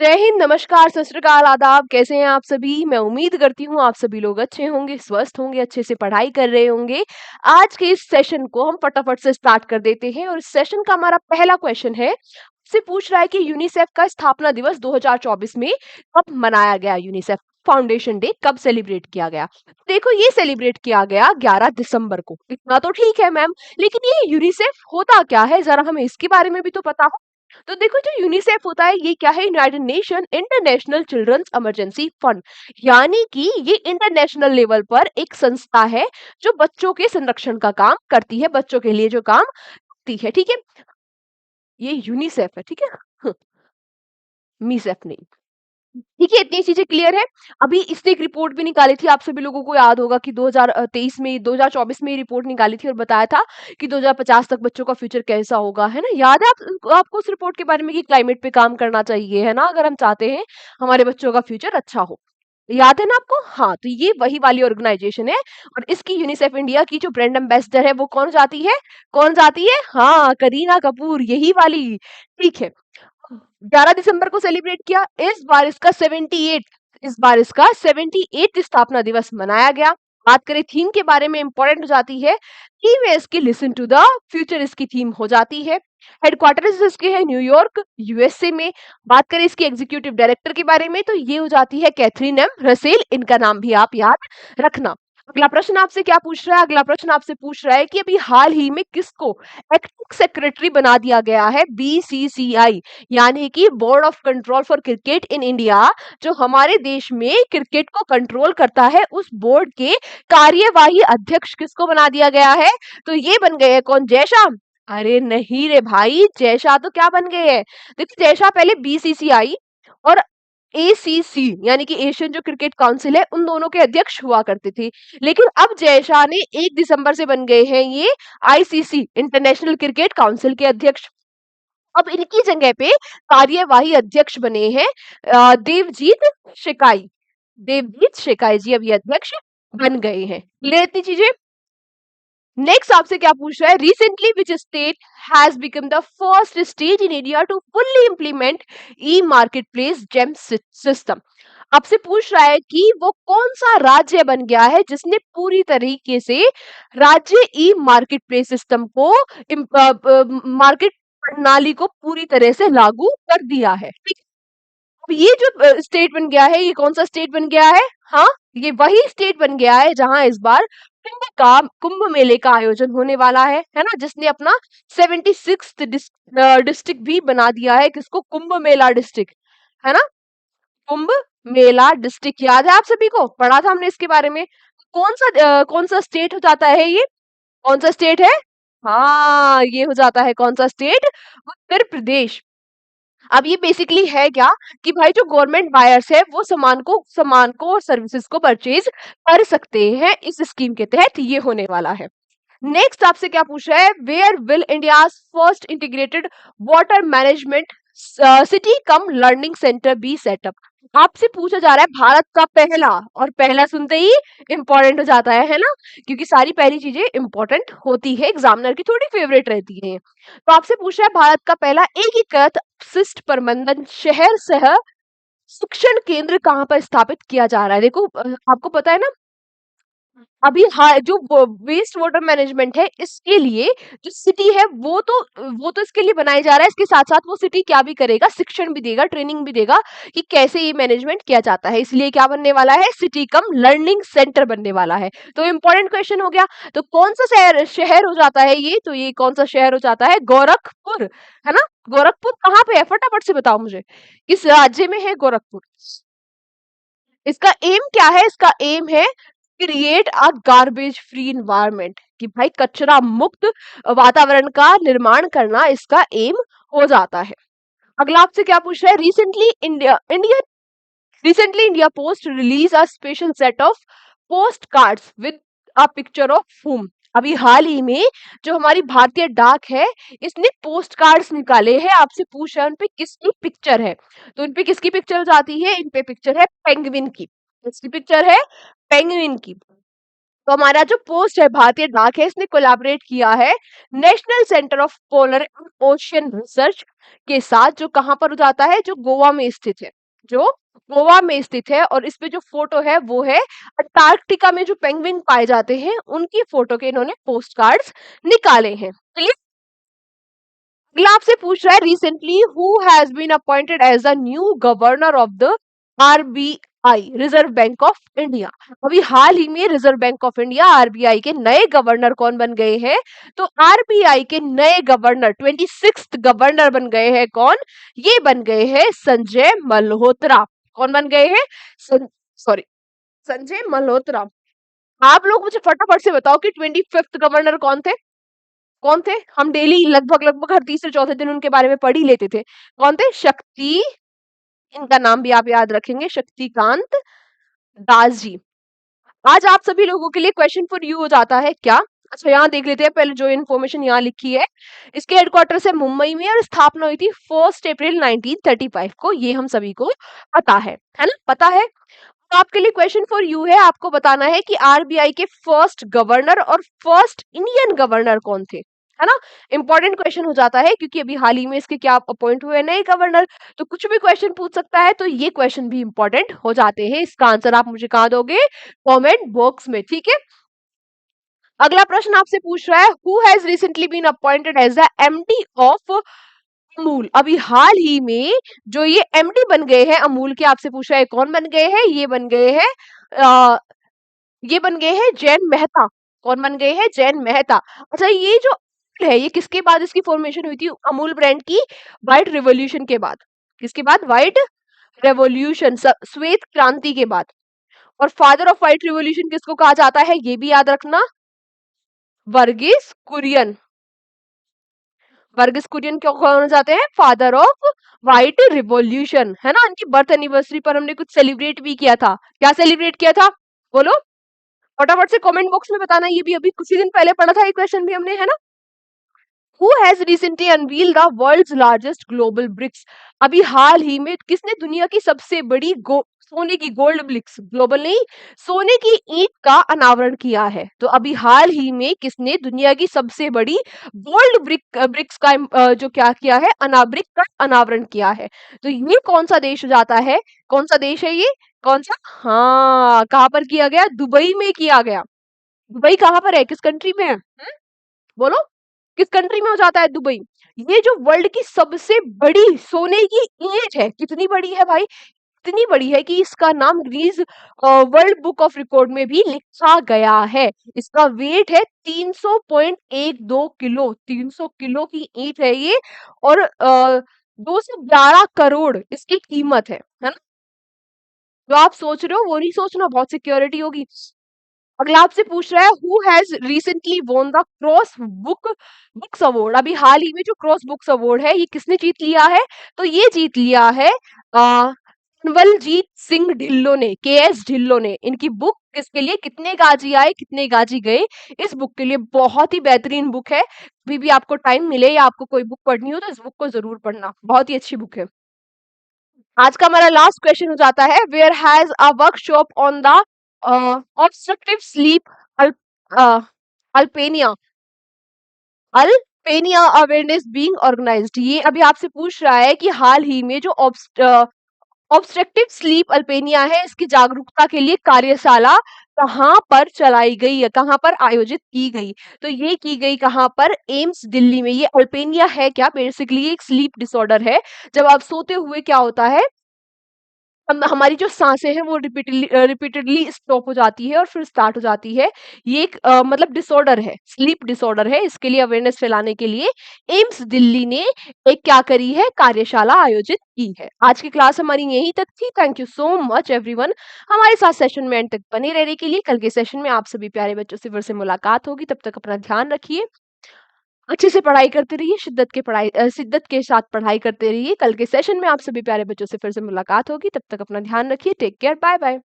जय हिंद, नमस्कार, सत श्री अकाल, आदाब। कैसे हैं आप सभी? मैं उम्मीद करती हूँ आप सभी लोग अच्छे होंगे, स्वस्थ होंगे, अच्छे से पढ़ाई कर रहे होंगे। आज के इस सेशन को हम फटाफट से स्टार्ट कर देते हैं और इस सेशन का हमारा पहला क्वेश्चन है, आपसे पूछ रहा है कि यूनिसेफ का स्थापना दिवस 2024 में कब मनाया गया? यूनिसेफ फाउंडेशन डे कब सेलिब्रेट किया गया? देखो, ये सेलिब्रेट किया गया 11 दिसंबर को। इतना तो ठीक है मैम, लेकिन ये यूनिसेफ होता क्या है? जरा हमें इसके बारे में भी तो पता हो। तो देखो, जो यूनिसेफ होता है ये क्या है? United Nation International Children's Emergency Fund, यानी कि ये इंटरनेशनल लेवल पर एक संस्था है जो बच्चों के संरक्षण का काम करती है, बच्चों के लिए जो काम करती है। ठीक है, ये यूनिसेफ है। ठीक है मीसेफ नहीं। ठीक है, इतनी चीजें क्लियर है। अभी इसने एक रिपोर्ट भी निकाली थी, आप सभी लोगों को याद होगा कि 2023 में 2024 में रिपोर्ट निकाली थी और बताया था कि 2050 तक बच्चों का फ्यूचर कैसा होगा, है ना? याद है आपको उस रिपोर्ट के बारे में कि क्लाइमेट पे काम करना चाहिए, है ना, अगर हम चाहते हैं हमारे बच्चों का फ्यूचर अच्छा हो। याद है ना आपको? हाँ, तो ये वही वाली ऑर्गेनाइजेशन है और इसकी यूनिसेफ इंडिया की जो ब्रांड एम्बेसडर है वो कौन जाती है? कौन जाती है? हाँ, करीना कपूर, यही वाली। ठीक है, 11 दिसंबर को सेलिब्रेट किया। इस बार इसका 78 स्थापना दिवस मनाया गया। बात करें थीम के बारे में, इंपॉर्टेंट हो जाती है थीम है इसकी लिसन टू द फ्यूचर, इसकी थीम हो जाती है। हेडक्वार्टर्स इसके है न्यूयॉर्क, यूएसए में। बात करें इसकी एग्जीक्यूटिव डायरेक्टर के बारे में तो ये हो जाती है कैथरीन एम रसेल, इनका नाम भी आप याद रखना। अगला प्रश्न आपसे क्या पूछ रहा है? अगला प्रश्न आपसे पूछ रहा है कि अभी हाल ही में किसको एक्टिंग सेक्रेटरी बना दिया गया है? बीसीसीआई, यानी कि board of control for cricket in India, जो हमारे देश में क्रिकेट को कंट्रोल करता है, उस बोर्ड के कार्यवाही अध्यक्ष किसको बना दिया गया है? तो ये बन गए हैं कौन? जयशाह? अरे नहीं रे भाई, जयशाह तो क्या बन गए हैं? देखिए, जयशाह पहले बीसीसीआई और एसीसी यानी कि एशियन जो क्रिकेट काउंसिल है, उन दोनों के अध्यक्ष हुआ करते थे। लेकिन अब जयशाह ने 1 दिसंबर से बन गए हैं ये आईसीसी इंटरनेशनल क्रिकेट काउंसिल के अध्यक्ष। अब इनकी जगह पे कार्यवाही अध्यक्ष बने हैं देवजीत शिकाई। देवजीत शिकाई जी अब ये अध्यक्ष बन गए हैं। क्लियर इतनी चीजें? नेक्स्ट आपसे क्या पूछ रहा है? Recently which state has become the first state in India to fully implement e marketplace GeM system. आपसे पूछ रहा है कि वो कौन सा राज्य बन गया है जिसने पूरी तरीके से राज्य ई मार्केट प्लेस सिस्टम को, मार्केट प्रणाली को पूरी तरह से लागू कर दिया है। ठीक है? अब ये जो स्टेट बन गया है, ये कौन सा स्टेट बन गया है? हाँ, ये वही स्टेट बन गया है जहां इस बार कुंभ मेले का आयोजन होने वाला है ना, जिसने अपना 76 डिस्ट्रिक्ट भी बना दिया है। किसको? कुंभ मेला डिस्ट्रिक्ट, है ना? कुंभ मेला डिस्ट्रिक्ट याद है आप सभी को? पढ़ा था हमने इसके बारे में। कौन सा स्टेट हो जाता है ये? कौन सा स्टेट है? हाँ, ये हो जाता है कौन सा स्टेट? उत्तर प्रदेश। अब ये बेसिकली है क्या कि भाई जो गवर्नमेंट बायर्स है वो सामान को और सर्विसेज को परचेज कर सकते हैं। इस स्कीम के तहत ये होने वाला है। नेक्स्ट आपसे क्या पूछ रहा है? Where will India first integrated water management city cum learning centre be set up? आपसे पूछा जा रहा है भारत का पहला, और पहला सुनते ही इंपॉर्टेंट हो जाता है ना, क्योंकि सारी पहली चीजें इंपॉर्टेंट होती है, एग्जामिनर की थोड़ी फेवरेट रहती है। तो आपसे पूछ रहा है भारत का पहला एकीकृत अपशिष्ट प्रबंधन शहर सह शिक्षण केंद्र कहाँ पर स्थापित किया जा रहा है? देखो, आपको पता है ना, अभी जो वेस्ट वाटर मैनेजमेंट है इसके लिए जो सिटी है वो तो इसके लिए बनाया जा रहा है। इसके साथ साथ वो सिटी क्या भी करेगा? शिक्षण भी देगा, ट्रेनिंग भी देगा कि कैसे ये मैनेजमेंट किया जाता है। इसलिए क्या बनने वाला है? सिटी कम लर्निंग सेंटर बनने वाला है। तो इंपॉर्टेंट क्वेश्चन हो गया। तो कौन सा शहर शहर हो जाता है ये? तो ये कौन सा शहर हो जाता है? गोरखपुर, है ना? गोरखपुर कहाँ पे है? फटाफट से बताओ मुझे, किस राज्य में है गोरखपुर? इसका एम क्या है? इसका एम है create a garbage free environment, कि भाई कचरा मुक्त वातावरण का निर्माण करना इसका एम हो जाता है। अगला आपसे क्या पूछ रहा है? Recently India post release a special set of post cards with a picture of हुम। अभी हाल ही में जो हमारी भारतीय डाक है, इसने पोस्ट कार्ड्स निकाले हैं। आपसे पूछ रहा है उन पे किसकी पिक्चर है? तो इन पे किसकी पिक्चर जाती है? इन पे पिक्चर है पेंगुइन की। किसकी पिक्चर है? पेंगुइन की। तो हमारा जो पोस्ट है भारतीय डाक है, इसने कोलैबोरेट किया है national centre of polar and ocean research के साथ, जो कहाँ पर जाता है, जो गोवा में स्थित है, जो गोवा में स्थित है। और इस पे जो फोटो है वो है अंटार्कटिका में जो पेंगुइन पाए जाते हैं उनकी फोटो के इन्होंने पोस्ट कार्ड्स निकाले हैं। चलिए अगला आपसे पूछ रहा है, recently who has been appointed as the new governor of the RBI, Reserve Bank of India. अभी हाल ही में Reserve Bank of India RBI के नए गवर्नर कौन बन गए हैं? तो आरबीआई के नए गवर्नर 26th गवर्नर बन गए हैं कौन? ये बन गए हैं संजय मल्होत्रा। कौन बन गए हैं? सॉरी, संजय मल्होत्रा। आप लोग मुझे फटाफट से बताओ कि 25th गवर्नर कौन थे? कौन थे? हम डेली लगभग लगभग हर तीसरे चौथे दिन उनके बारे में पढ़ ही लेते थे। कौन थे? शक्ति, इनका नाम भी आप याद रखेंगे, शक्तिकांत दास जी। आज आप सभी लोगों के लिए क्वेश्चन फॉर यू हो जाता है क्या? अच्छा यहाँ देख लेते हैं पहले जो इन्फॉर्मेशन यहाँ लिखी है। इसके हेडक्वार्टर है मुंबई में और स्थापना हुई थी 1 अप्रैल 1935 को। ये हम सभी को पता है ना? पता है। तो आपके लिए क्वेश्चन फॉर यू है, आपको बताना है कि आरबीआई के फर्स्ट गवर्नर और फर्स्ट इंडियन गवर्नर कौन थे, है ना? इंपॉर्टेंट क्वेश्चन हो जाता है क्योंकि अभी हाल ही में इसके क्या अपॉइंट हुए नए गवर्नर, तो कुछ भी क्वेश्चन पूछ सकता है, तो ये क्वेश्चन भी इंपॉर्टेंट हो जाते हैं। इसका आंसर आप मुझे कहाँ दोगे? कमेंट बॉक्स में, ठीक है। अगला प्रश्न आपसे पूछ रहा है, who has recently been appointed as the MD of Amul. अभी हाल ही में जो ये एमडी बन गए हैं अमूल के, आपसे पूछ रहा है कौन बन गए हैं? ये बन गए हैं ये बन गए हैं जैन मेहता। कौन बन गए हैं? जैन मेहता। अच्छा ये जो है ये किसके बाद इसकी फॉर्मेशन हुई थी अमूल ब्रांड की? व्हाइट रिवॉल्यूशन के बाद। किसके बाद? व्हाइट रेवोल्यूशन, श्वेत क्रांति के बाद। और फादर ऑफ व्हाइट रिवॉल्यूशन किसको कहा जाता है? ये भी याद रखना, वर्गीस कुरियन। वर्गीस कुरियन क्यों कौन जाते हैं? फादर ऑफ व्हाइट रिवॉल्यूशन, है ना? उनकी बर्थ एनिवर्सरी पर हमने कुछ सेलिब्रेट भी किया था। क्या सेलिब्रेट किया था? बोलो फटाफट से कमेंट बॉक्स में बताना। ये भी अभी कुछ ही दिन पहले पढ़ा था ये क्वेश्चन भी हमने, है ना? Who has recently unveiled the world's largest global bricks? अभी हाल ही में किसने दुनिया की सबसे बड़ी सोने की गोल्ड ब्रिक्स, ग्लोबल नहीं, सोने की ईंट का अनावरण किया है? तो अभी हाल ही में किसने दुनिया की सबसे बड़ी गोल्ड ब्रिक्स का जो क्या किया है, ब्रिक का अनावरण किया है? तो ये कौन सा देश हो जाता है? कौन सा देश है ये? कौन सा? हाँ, कहाँ पर किया गया? दुबई में किया गया। दुबई कहाँ पर है? किस कंट्री में है? बोलो किस कंट्री में हो जाता है दुबई? ये जो वर्ल्ड की सबसे बड़ी सोने की ईंट है, कितनी बड़ी है भाई? इतनी बड़ी है कि इसका नाम Guinness world book of record में भी लिखा गया है। इसका वेट है 300.12 किलो, 300 किलो की ईंट है ये। और 211 करोड़ इसकी कीमत है ना? जो आप सोच रहे हो वो नहीं सोचना, बहुत सिक्योरिटी होगी। अगला आपसे पूछ रहा है, who has recently won the cross books award. अभी हाल ही में जो क्रॉस बुक्स अवार्ड है ये किसने जीत लिया है? तो ये जीत लिया है कंवलजीत सिंह ढिल्लो ने, के.एस. ढिल्लो ने। इनकी बुक किसके लिए? कितने गाजी आए कितने गाजी गए, इस बुक के लिए। बहुत ही बेहतरीन बुक है। अभी भी आपको टाइम मिले या आपको कोई बुक पढ़नी हो तो इस बुक को जरूर पढ़ना, बहुत ही अच्छी बुक है। आज का हमारा लास्ट क्वेश्चन हो जाता है, where has a workshop on the obstructive sleep apnea apnea awareness being organised. ये अभी आपसे पूछ रहा है कि हाल ही में जो ऑब्स्ट्रक्टिव स्लीप अल्पेनिया है, इसकी जागरूकता के लिए कार्यशाला कहाँ पर चलाई गई है, कहाँ पर आयोजित की गई? तो ये की गई कहाँ पर? एम्स दिल्ली में। ये अल्पेनिया है क्या? बेसिकली एक स्लीप डिसऑर्डर है। जब आप सोते हुए क्या होता है, हमारी जो सांसें हैं वो रिपीटेडली स्टॉप हो जाती है और फिर स्टार्ट हो जाती है। ये एक मतलब डिसऑर्डर है, स्लीप डिसऑर्डर है। इसके लिए अवेयरनेस फैलाने के लिए एम्स दिल्ली ने एक क्या करी है, कार्यशाला आयोजित की है। आज की क्लास हमारी यहीं तक थी। Thank you so much everyone हमारे साथ सेशन में एंड तक बने रहने के लिए। कल के सेशन में आप सभी प्यारे बच्चों से फिर से मुलाकात होगी। तब तक अपना ध्यान रखिए, अच्छे से पढ़ाई करते रहिए, शिद्दत के साथ पढ़ाई करते रहिए। कल के सेशन में आप सभी प्यारे बच्चों से फिर से मुलाकात होगी। तब तक अपना ध्यान रखिए। Take care, bye bye.